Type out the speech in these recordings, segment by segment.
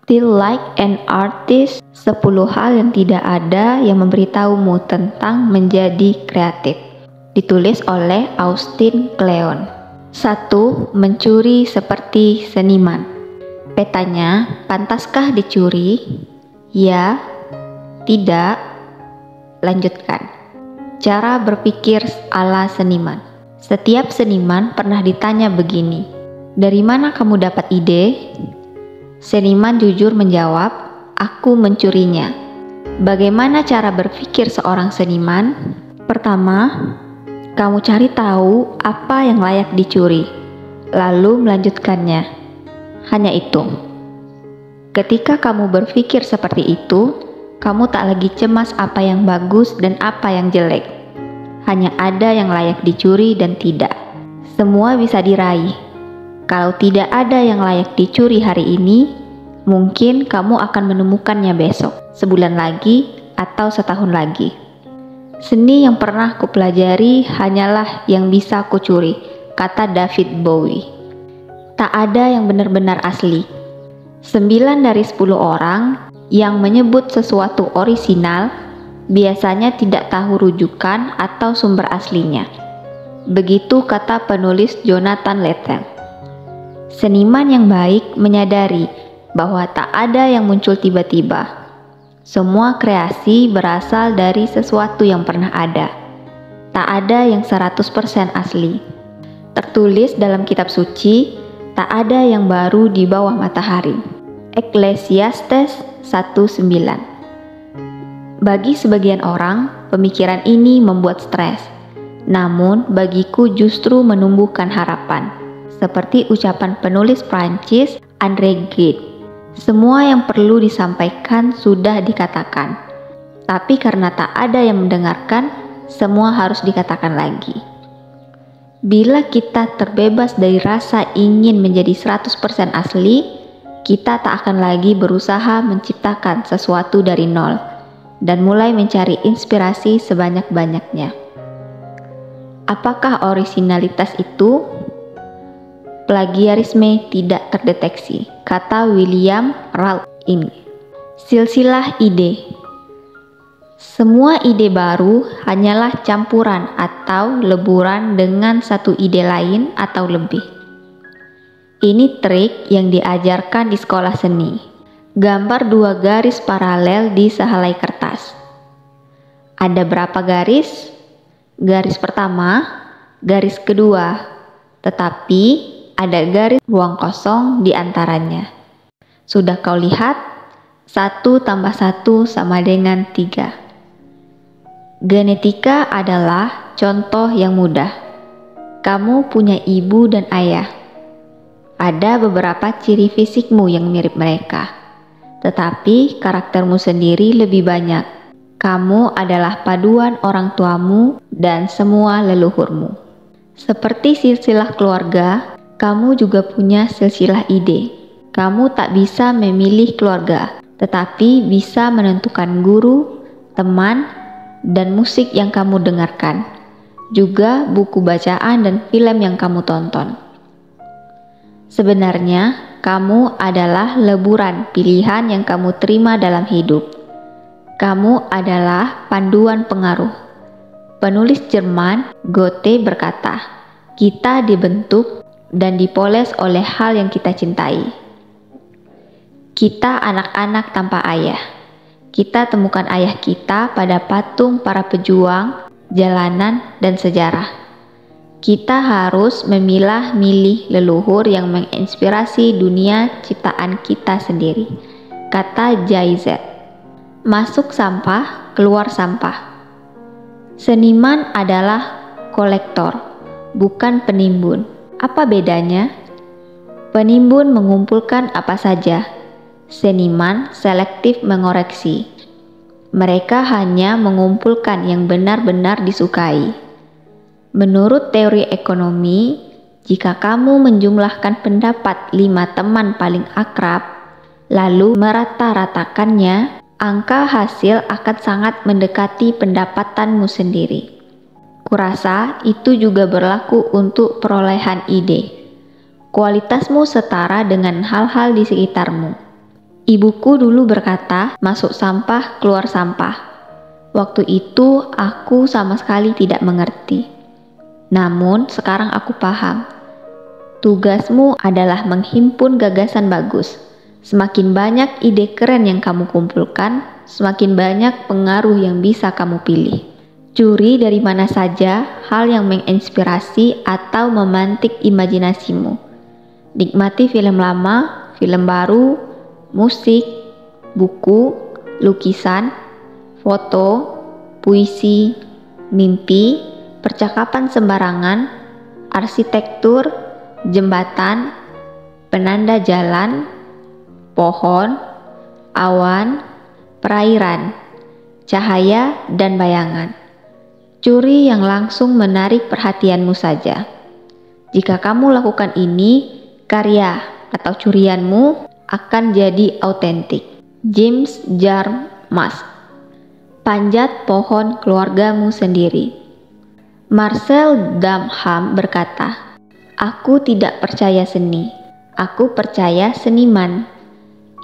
Still Like an Artist, 10 hal yang tidak ada yang memberitahumu tentang menjadi kreatif. Ditulis oleh Austin Kleon. 1. Mencuri seperti seniman. Petanya, pantaskah dicuri? Ya, tidak. Lanjutkan. Cara berpikir ala seniman. Setiap seniman pernah ditanya begini, dari mana kamu dapat ide? Seniman jujur menjawab, aku mencurinya. Bagaimana cara berpikir seorang seniman? Pertama, kamu cari tahu apa yang layak dicuri, lalu melanjutkannya. Hanya itu. Ketika kamu berpikir seperti itu, kamu tak lagi cemas apa yang bagus dan apa yang jelek. Hanya ada yang layak dicuri dan tidak. Semua bisa diraih. Kalau tidak ada yang layak dicuri hari ini, mungkin kamu akan menemukannya besok, sebulan lagi, atau setahun lagi. Seni yang pernah kupelajari hanyalah yang bisa kucuri, kata David Bowie. Tak ada yang benar-benar asli. 9 dari 10 orang yang menyebut sesuatu orisinal biasanya tidak tahu rujukan atau sumber aslinya. Begitu kata penulis Jonathan Lethem. Seniman yang baik menyadari bahwa tak ada yang muncul tiba-tiba. Semua kreasi berasal dari sesuatu yang pernah ada. Tak ada yang 100% asli. Tertulis dalam kitab suci, tak ada yang baru di bawah matahari. Ecclesiastes 1:9. Bagi sebagian orang, pemikiran ini membuat stres. Namun, bagiku justru menumbuhkan harapan. Seperti ucapan penulis Prancis André Gide. Semua yang perlu disampaikan sudah dikatakan. Tapi karena tak ada yang mendengarkan, semua harus dikatakan lagi. Bila kita terbebas dari rasa ingin menjadi 100% asli, kita tak akan lagi berusaha menciptakan sesuatu dari nol dan mulai mencari inspirasi sebanyak-banyaknya. Apakah orisinalitas itu? Plagiarisme tidak terdeteksi, kata William Ralph ini. Silsilah ide. Semua ide baru hanyalah campuran atau leburan dengan satu ide lain atau lebih. Ini trik yang diajarkan di sekolah seni. Gambar 2 garis paralel di sehelai kertas. Ada berapa garis? Garis pertama, garis kedua, tetapi ada garis ruang kosong di antaranya. Sudah kau lihat? 1 tambah 1 sama dengan 3. Genetika adalah contoh yang mudah. Kamu punya ibu dan ayah. Ada beberapa ciri fisikmu yang mirip mereka, tetapi karaktermu sendiri lebih banyak. Kamu adalah paduan orang tuamu dan semua leluhurmu. Seperti silsilah keluarga, kamu juga punya silsilah ide. Kamu tak bisa memilih keluarga, tetapi bisa menentukan guru, teman, dan musik yang kamu dengarkan. Juga buku bacaan dan film yang kamu tonton. Sebenarnya, kamu adalah leburan pilihan yang kamu terima dalam hidup. Kamu adalah panduan pengaruh. Penulis Jerman Goethe berkata, kita dibentuk dan dipoles oleh hal yang kita cintai. Kita anak-anak tanpa ayah. Kita temukan ayah kita pada patung para pejuang, jalanan, dan sejarah. Kita harus memilah-milih leluhur yang menginspirasi dunia ciptaan kita sendiri, kata Jay-Z. Masuk sampah, keluar sampah. Seniman adalah kolektor, bukan penimbun. Apa bedanya? Penimbun mengumpulkan apa saja. Seniman selektif mengoreksi. Mereka hanya mengumpulkan yang benar-benar disukai. Menurut teori ekonomi, jika kamu menjumlahkan pendapat 5 teman paling akrab, lalu merata-ratakannya, angka hasil akan sangat mendekati pendapatanmu sendiri. Kurasa itu juga berlaku untuk perolehan ide. Kualitasmu setara dengan hal-hal di sekitarmu. Ibuku dulu berkata, masuk sampah, keluar sampah. Waktu itu aku sama sekali tidak mengerti. Namun sekarang aku paham. Tugasmu adalah menghimpun gagasan bagus. Semakin banyak ide keren yang kamu kumpulkan, semakin banyak pengaruh yang bisa kamu pilih. Curi dari mana saja hal yang menginspirasi atau memantik imajinasimu. Nikmati film lama, film baru, musik, buku, lukisan, foto, puisi, mimpi, percakapan sembarangan, arsitektur, jembatan, penanda jalan, pohon, awan, perairan, cahaya, dan bayangan. Curi yang langsung menarik perhatianmu saja. Jika kamu lakukan ini, karya atau curianmu akan jadi autentik. James Jarmusch. Panjat pohon keluargamu sendiri. Marcel Duchamp berkata, "Aku tidak percaya seni, aku percaya seniman."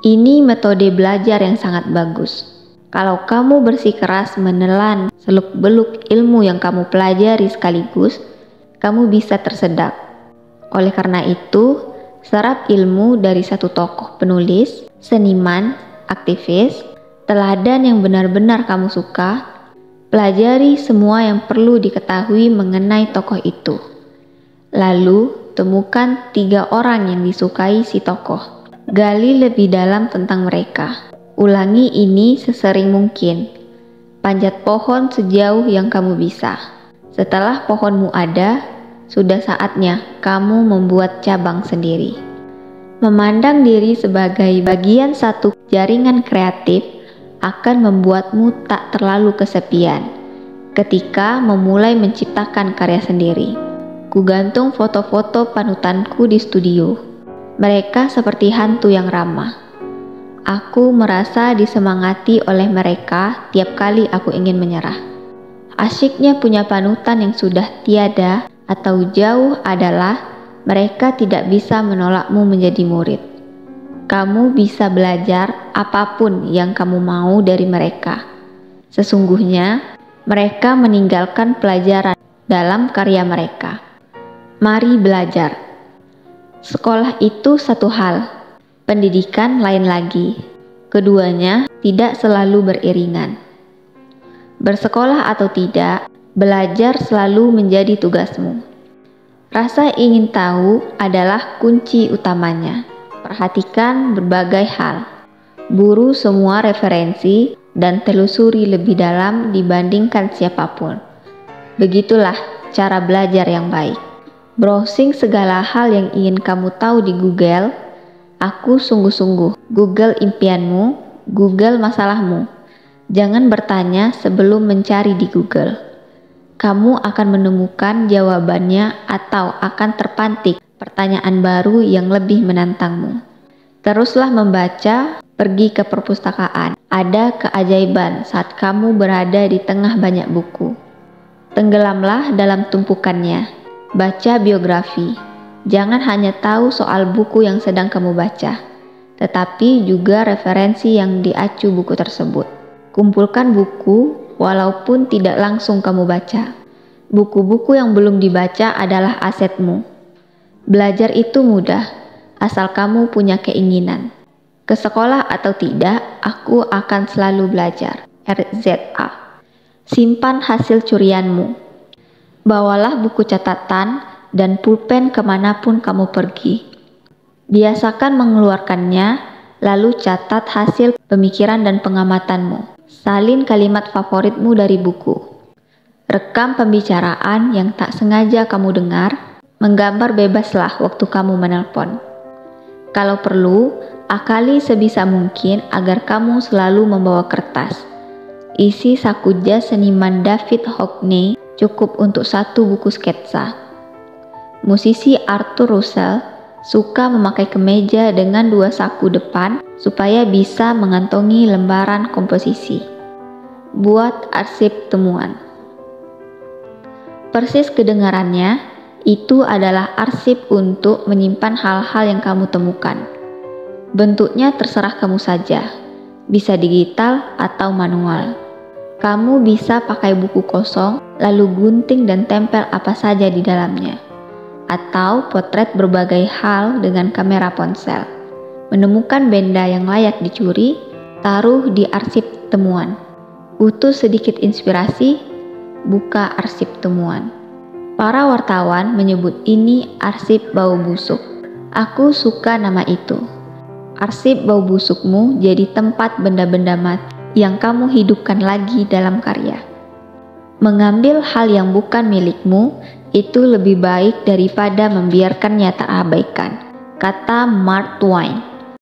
Ini metode belajar yang sangat bagus. Kalau kamu bersikeras menelan seluk-beluk ilmu yang kamu pelajari sekaligus, kamu bisa tersedak. Oleh karena itu, serap ilmu dari satu tokoh penulis, seniman, aktivis, teladan yang benar-benar kamu suka. Pelajari semua yang perlu diketahui mengenai tokoh itu. Lalu, temukan 3 orang yang disukai si tokoh. Gali lebih dalam tentang mereka. Ulangi ini sesering mungkin. Panjat pohon sejauh yang kamu bisa. Setelah pohonmu ada, sudah saatnya kamu membuat cabang sendiri. Memandang diri sebagai bagian satu jaringan kreatif akan membuatmu tak terlalu kesepian ketika memulai menciptakan karya sendiri. Kugantung foto-foto panutanku di studio. Mereka seperti hantu yang ramah. Aku merasa disemangati oleh mereka tiap kali aku ingin menyerah. Asyiknya punya panutan yang sudah tiada atau jauh adalah mereka tidak bisa menolakmu menjadi murid. Kamu bisa belajar apapun yang kamu mau dari mereka. Sesungguhnya, mereka meninggalkan pelajaran dalam karya mereka. Mari belajar. Sekolah itu satu hal, pendidikan lain lagi. Keduanya tidak selalu beriringan. Bersekolah atau tidak, belajar selalu menjadi tugasmu. Rasa ingin tahu adalah kunci utamanya. Perhatikan berbagai hal. Buru semua referensi dan telusuri lebih dalam dibandingkan siapapun. Begitulah cara belajar yang baik. Browsing segala hal yang ingin kamu tahu di Google. Aku sungguh-sungguh. Google impianmu, Google masalahmu. Jangan bertanya sebelum mencari di Google. Kamu akan menemukan jawabannya atau akan terpantik pertanyaan baru yang lebih menantangmu. Teruslah membaca, pergi ke perpustakaan. Ada keajaiban saat kamu berada di tengah banyak buku. Tenggelamlah dalam tumpukannya. Baca biografi. Jangan hanya tahu soal buku yang sedang kamu baca, tetapi juga referensi yang diacu buku tersebut. Kumpulkan buku walaupun tidak langsung kamu baca. Buku-buku yang belum dibaca adalah asetmu. Belajar itu mudah, asal kamu punya keinginan. Ke sekolah atau tidak, aku akan selalu belajar. RZA. Simpan hasil curianmu. Bawalah buku catatan dan pulpen kemanapun kamu pergi. Biasakan mengeluarkannya, lalu catat hasil pemikiran dan pengamatanmu. Salin kalimat favoritmu dari buku. Rekam pembicaraan yang tak sengaja kamu dengar. Menggambar bebaslah waktu kamu menelpon. Kalau perlu, akali sebisa mungkin agar kamu selalu membawa kertas. Isi saku jas seniman David Hockney cukup untuk 1 buku sketsa. Musisi Arthur Russell suka memakai kemeja dengan 2 saku depan supaya bisa mengantongi lembaran komposisi. Buat arsip temuan. Persis kedengarannya, itu adalah arsip untuk menyimpan hal-hal yang kamu temukan. Bentuknya terserah kamu saja, bisa digital atau manual. Kamu bisa pakai buku kosong, lalu gunting dan tempel apa saja di dalamnya. Atau potret berbagai hal dengan kamera ponsel. Menemukan benda yang layak dicuri, taruh di arsip temuan. Butuh sedikit inspirasi, buka arsip temuan. Para wartawan menyebut ini arsip bau busuk. Aku suka nama itu. Arsip bau busukmu jadi tempat benda-benda mati yang kamu hidupkan lagi dalam karya. Mengambil hal yang bukan milikmu itu lebih baik daripada membiarkannya terabaikan, kata Mark Twain.